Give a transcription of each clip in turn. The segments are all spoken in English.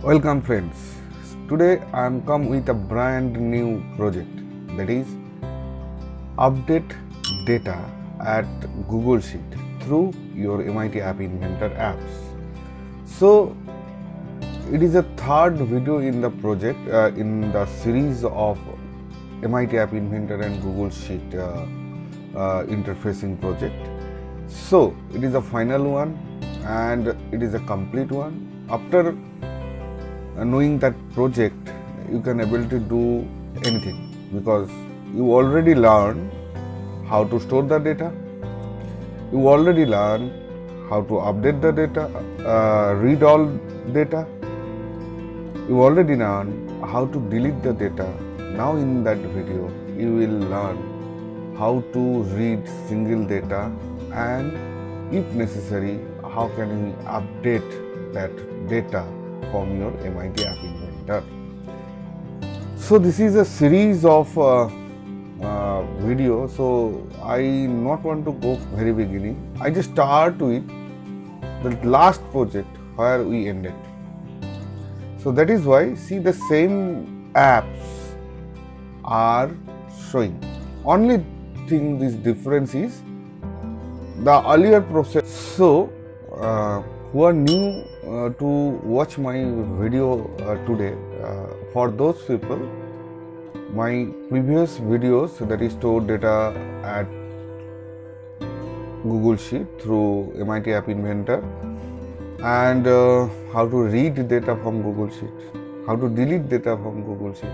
Welcome friends. Today I am come with a brand new project, that is update data at Google Sheet through your MIT App Inventor apps. So it is a third video in the project in the series of MIT App Inventor and Google Sheet interfacing project. So it is a final one and it is a complete one. After knowing that project, you can able to do anything because you already learned how to store the data, you already learned how to update the data, read all data, you already learned how to delete the data. Now in that video you will learn how to read single data and if necessary how can you update that data from your MIT App Inventor. So this is a series of video, so I not want to go very beginning. I just start with the last project where we ended. So that is why see the same apps are showing. Only thing this difference is the earlier process. So who are new to watch my video today, for those people, my previous videos, that is stored data at Google Sheet through MIT App Inventor and how to read data from Google Sheet, how to delete data from Google Sheet.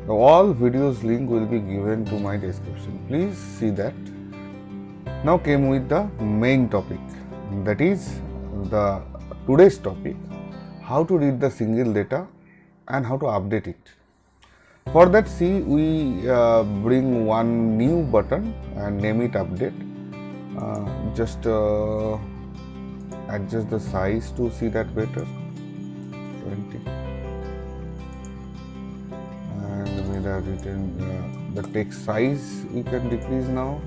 All videos link will be given to my description. Please see that. Now came with the main topic, that is the today's topic, how to read the single data and how to update it. For that, see, we bring one new button and name it update. Just adjust the size to see that better, 20, and maybe the text size we can decrease now.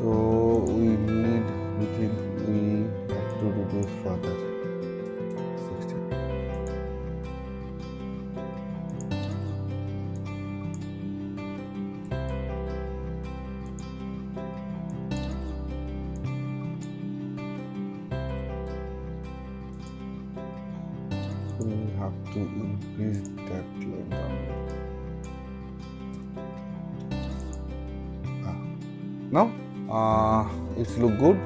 So we think we have to reduce further 16. We have to increase that length. Now it's look good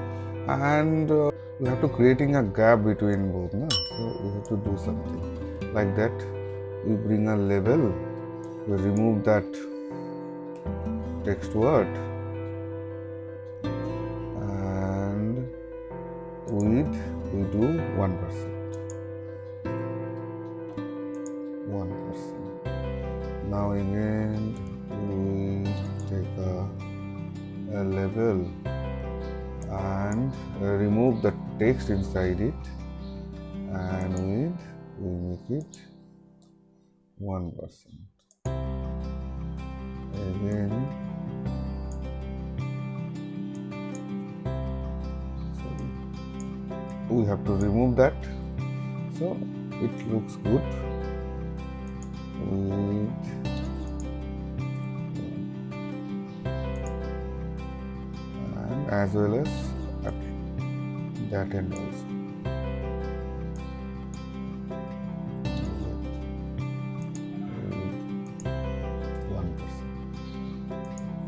and we have to creating a gap between both, no? So we have to do something like that. We bring a label, we remove that text word and width we do 1%. Now again we take a label and remove the text inside it and width we make it 1%. Again we have to remove that, so it looks good. Width and as well as at that end also.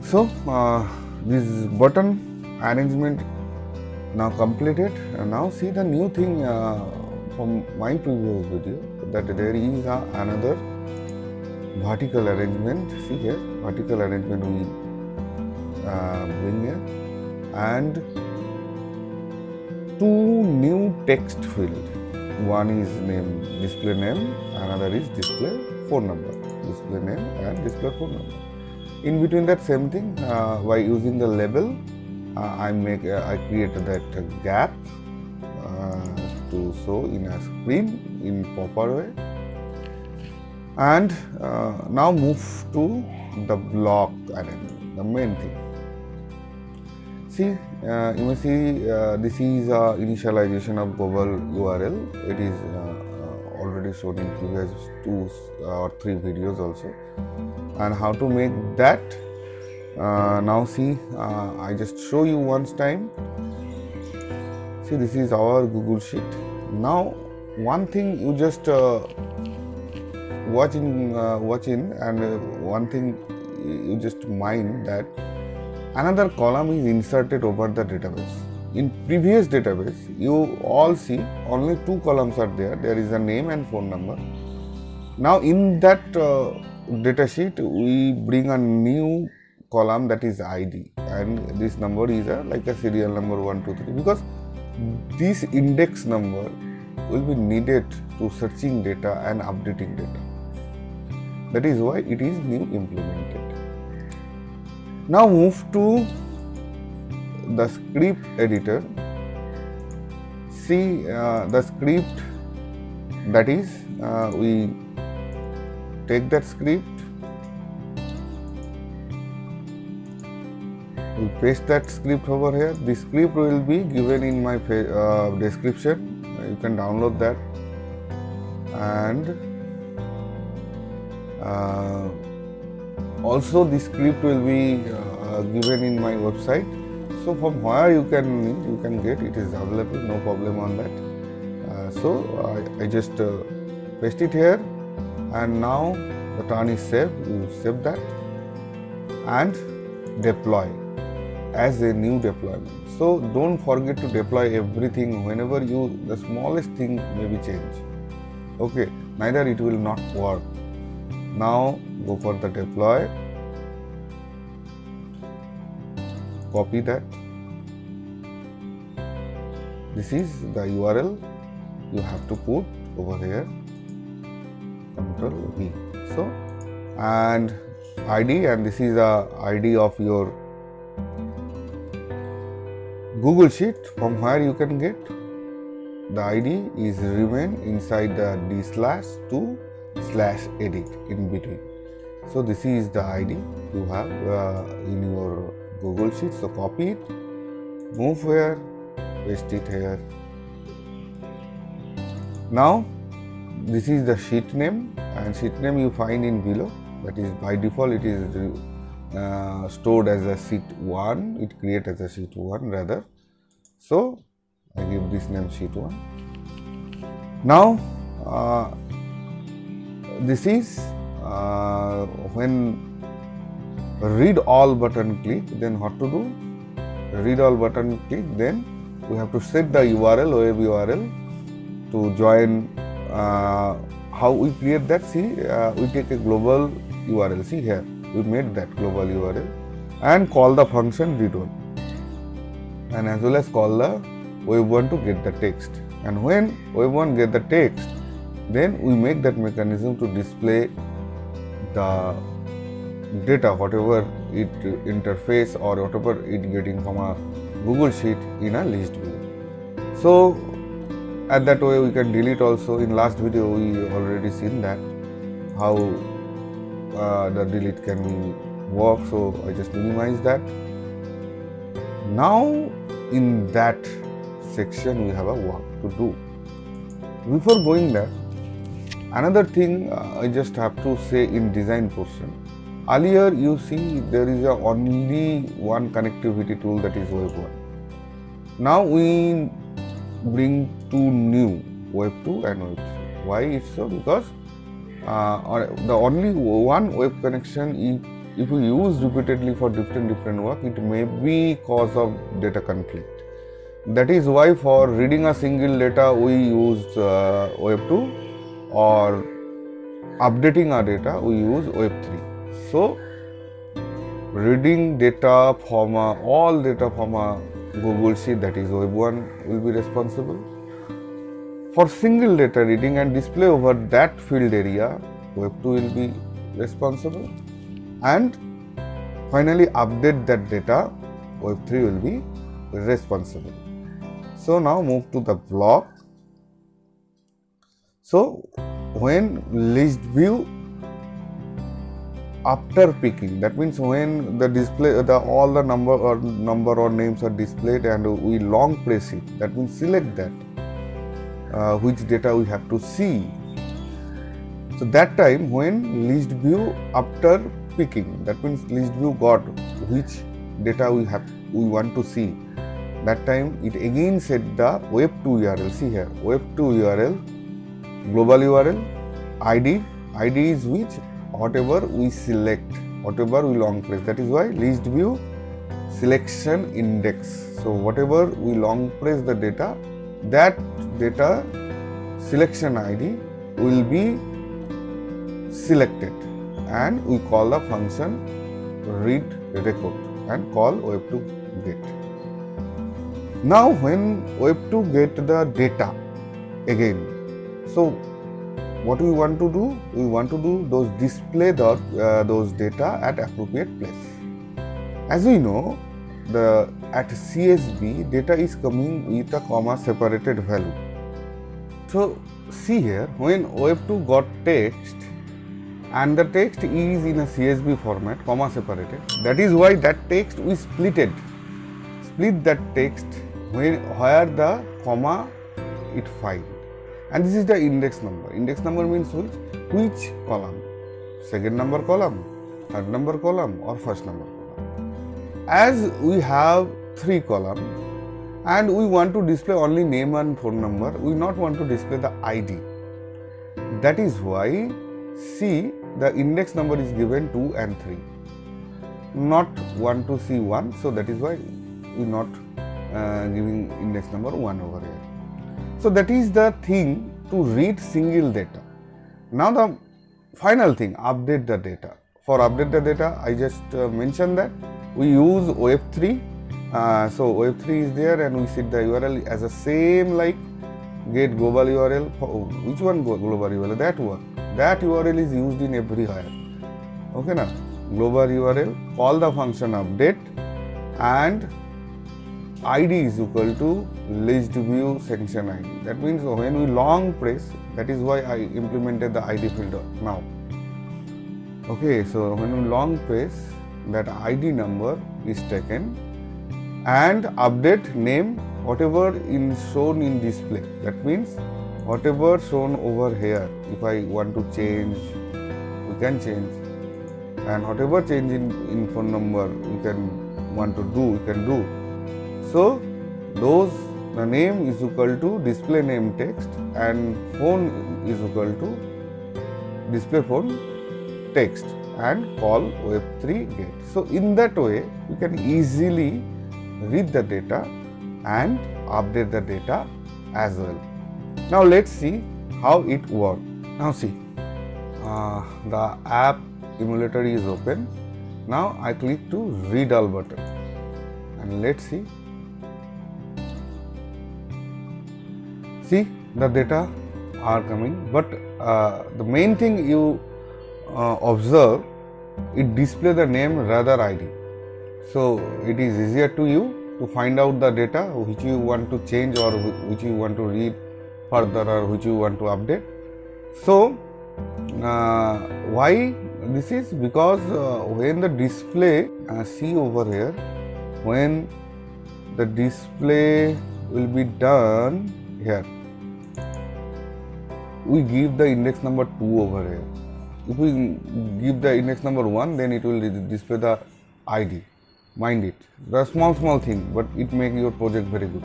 So this button arrangement now completed. And now see the new thing from my previous video, that there is another vertical arrangement. See here, vertical arrangement we bring here, and two new text field. One is name, display name, another is display phone number. Display name and display phone number. In between that same thing, by using the label, I create that gap to show in a screen in proper way. And now move to the block arrangement, the main thing. See, you may see this is initialization of global URL. It is already shown in previous 2 or 3 videos also. And how to make that? Now see, I just show you once time. See, this is our Google Sheet. Now, one thing you just watch in and one thing you just mind that another column is inserted over the database. In previous database, you all see only 2 columns are there. There is a name and phone number. Now in that data sheet, we bring a new column that is ID, and this number is like a serial number 1, 2, 3, because this index number will be needed to searching data and updating data. That is why it is new implemented. Now move to the script editor. See the script, that is we take that script, we paste that script over here. The script will be given in my description. You can download that, and also the script will be given in my website. So from where you can get it is available, no problem on that. So I just paste it here, and now the turn is saved. You save that and deploy as a new deployment. So don't forget to deploy everything. Whenever the smallest thing may be changed. Okay, neither it will not work. Now go for the deploy, copy that. This is the URL you have to put over here, Ctrl V. So, and ID, and this is the ID of your Google Sheet. From where you can get the ID is remain inside the d/2/edit in between. So this is the ID you have in your Google Sheet. So copy it, move here, paste it here. Now this is the sheet name, and sheet name you find in below. That is by default it is stored as a sheet 1. It creates as a sheet 1 rather. So I give this name sheet 1. Now this is when read all button click, then what to do? Read all button click, then we have to set the URL, web URL to join. How we create that? See, we take a global URL. See here, we made that global URL and call the function read1, and as well as call the web1 to get the text. And when web1 get the text, then we make that mechanism to display the data, whatever it interface or whatever it getting from a Google Sheet in a list view. So at that way we can delete also. In last video we already seen that how the delete can be work. So I just minimize that. Now in that section we have a work to do. Before going there, another thing I just have to say in design portion. Earlier you see there is only one connectivity tool, that is Web1. Now we bring 2 new, Web2 and Web3. Why it's so? Because the only one web connection, if we use repeatedly for different work, it may be cause of data conflict. That is why for reading a single data we use Web2, or updating our data we use Web3. So reading data from all data from a Google Sheet, that is Web 1 will be responsible. For single data reading and display over that field area, Web 2 will be responsible. And finally update that data, Web 3 will be responsible. So now move to the block. So when list view after picking, that means when the display all the number or names are displayed and we long press it, that means select that which data we have to see. So that time when list view after picking, that means list view got which data we want to see, that time it again set the Web 2 URL. See here, Web 2 URL, global URL, ID is which whatever we select, whatever we long press. That is why list view selection index. So whatever we long press the data, that data selection ID will be selected, and we call the function read record and call Web2 get. Now when Web2 get the data again, so what we want to do? We want to do those display those data at appropriate place. As we know, at CSV data is coming with a comma separated value. So see here, when Web2 got text and the text is in a CSV format, comma separated, that is why that text we split that text where the comma it find. And this is the index number. Index number means which column? Second number column, third number column, or first number column. As we have 3 columns and we want to display only name and phone number, we not want to display the ID. That is why see the index number is given 2 and 3, not 1 to see 1. So that is why we not giving index number 1 over here. So that is the thing to read single data. Now the final thing, update the data. For update the data, I just mentioned that we use Web3. So Web3 is there and we set the URL as the same like get global URL. Which one global URL? That one. That URL is used in everywhere. Okay na? Global URL, call the function update, and ID is equal to list view section ID. That means when we long press, that is why I implemented the ID filter now. Okay, so when we long press, that ID number is taken and update name whatever shown in display. That means whatever shown over here, if I want to change, we can change, and whatever change in phone number we can want to do, we can do. So the name is equal to display name text and phone is equal to display phone text and call Web3 get. So in that way you can easily read the data and update the data as well. Now let's see how it works. Now see, the app emulator is open. Now I click to read all button and let's see. See, the data are coming, but the main thing you observe, it display the name rather ID. So it is easier to you to find out the data which you want to change or which you want to read further or which you want to update. So why this is? Because when the display, see over here, when the display will be done here, we give the index number 2 over here. If we give the index number 1, then it will display the ID. Mind it, the small thing, but it makes your project very good.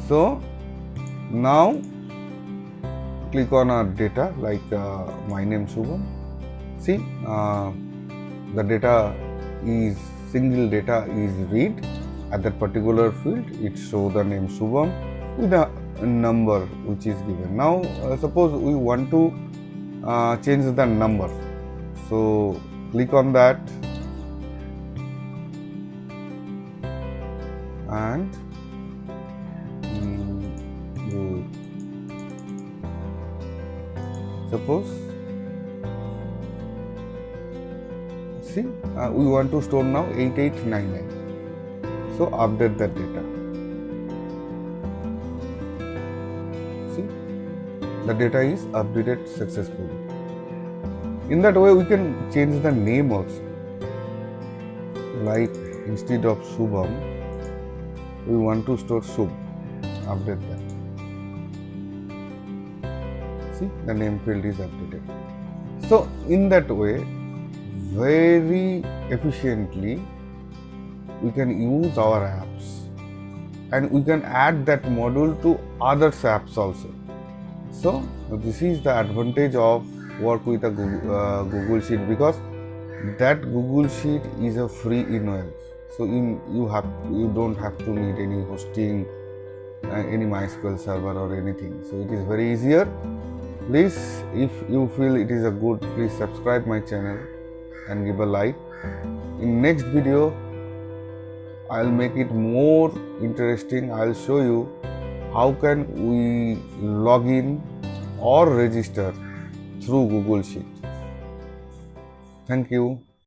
So now click on our data like my name Shubham. See, the data is single data is read at that particular field. It shows the name Shubham with a number which is given. Now suppose we want to change the number, so click on that and suppose see we want to store now 8899, so update that data. See, the data is updated successfully. In that way we can change the name also, like instead of Shubham we want to store Shubh, update that. See, the name field is updated. So in that way, very efficiently we can use our apps, and we can add that module to other apps also. So this is the advantage of work with a Google Sheet, because that Google Sheet is a free in-web. So you don't have to need any hosting, any MySQL server or anything. So it is very easier. Please, if you feel it is a good, please subscribe my channel and give a like. In next video, I'll make it more interesting. I'll show you how can we log in or register through Google Sheet. Thank you.